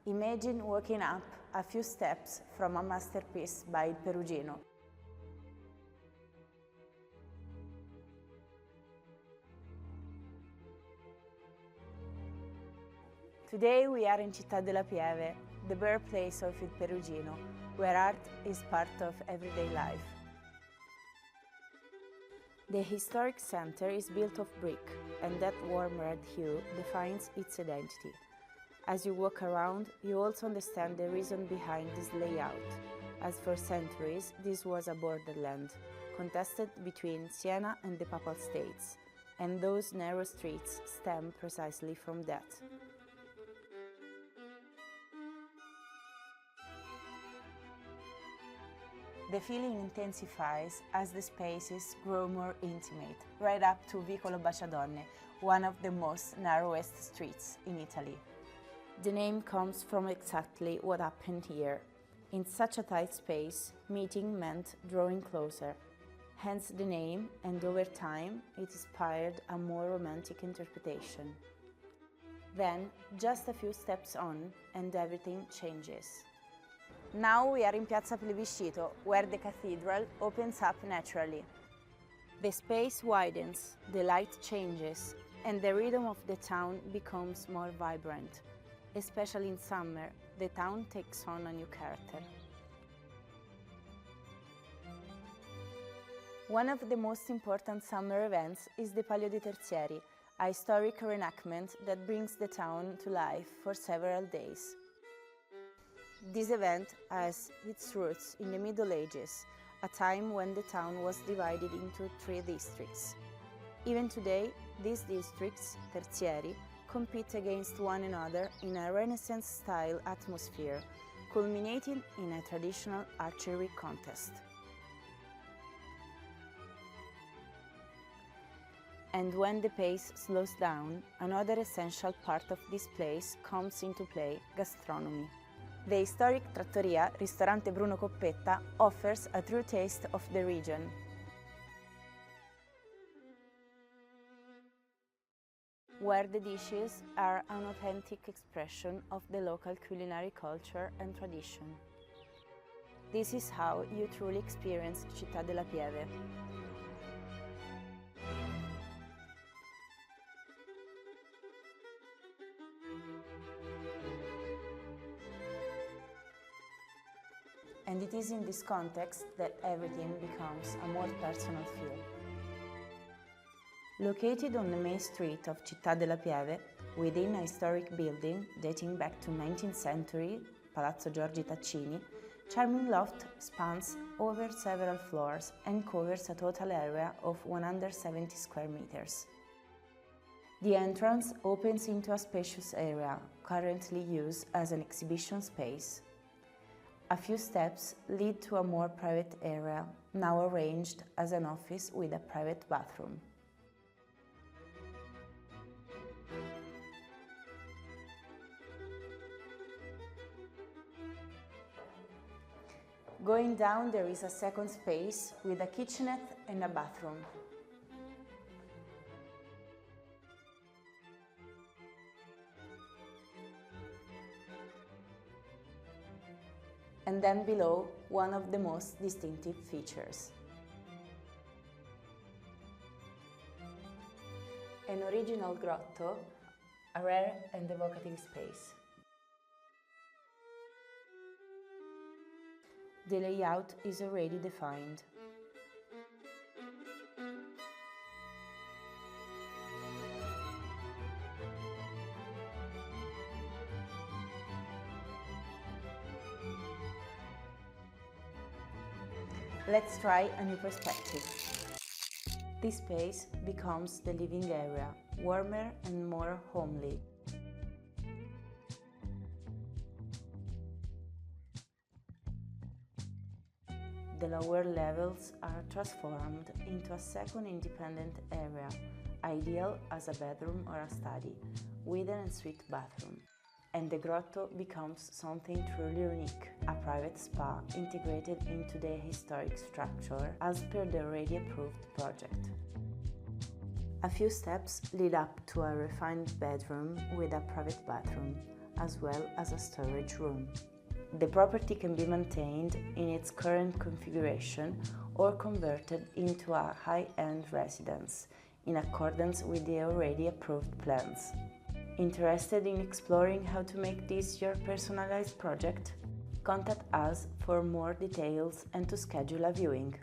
Imagine walking up a few steps from a masterpiece by Il Perugino. Today we are in Città della Pieve, the birthplace of Il Perugino, where art is part of everyday life. The historic center is built of brick, and that warm red hue defines its identity. As you walk around, you also understand the reason behind this layout, as for centuries this was a borderland, contested between Siena and the Papal States, and those narrow streets stem precisely from that. The feeling intensifies as the spaces grow more intimate, right up to Vicolo Baciadonne, one of the most narrowest streets in Italy. The name comes from exactly what happened here. In such a tight space, meeting meant drawing closer. Hence the name, and over time, it inspired a more romantic interpretation. Then, just a few steps on, and everything changes. Now we are in Piazza Plebiscito, where the cathedral opens up naturally. The space widens, the light changes, and the rhythm of the town becomes more vibrant. Especially in summer, the town takes on a new character. One of the most important summer events is the Palio di Terzieri, a historic reenactment that brings the town to life for several days. This event has its roots in the Middle Ages, a time when the town was divided into 3 districts. Even today, these districts, Terzieri, compete against one another in a Renaissance-style atmosphere, culminating in a traditional archery contest. And when the pace slows down, another essential part of this place comes into play: gastronomy. The historic trattoria, Ristorante Bruno Coppetta, offers a true taste of the region. Where the dishes are an authentic expression of the local culinary culture and tradition. This is how you truly experience Città della Pieve. And it is in this context that everything becomes a more personal feel. Located on the main street of Città della Pieve, within a historic building dating back to 19th century, Palazzo Giorgi Taccini, Charming Loft spans over several floors and covers a total area of 170 square meters. The entrance opens into a spacious area, currently used as an exhibition space. A few steps lead to a more private area, now arranged as an office with a private bathroom. Going down, there is a second space with a kitchenette and a bathroom. And then below, one of the most distinctive features. An original grotto, a rare and evocative space. The layout is already defined. Let's try a new perspective. This space becomes the living area, warmer and more homely. The lower levels are transformed into a second independent area, ideal as a bedroom or a study, with an ensuite bathroom. And the grotto becomes something truly unique, a private spa integrated into the historic structure as per the already approved project. A few steps lead up to a refined bedroom with a private bathroom, as well as a storage room. The property can be maintained in its current configuration or converted into a high-end residence in accordance with the already approved plans. Interested in exploring how to make this your personalized project? Contact us for more details and to schedule a viewing.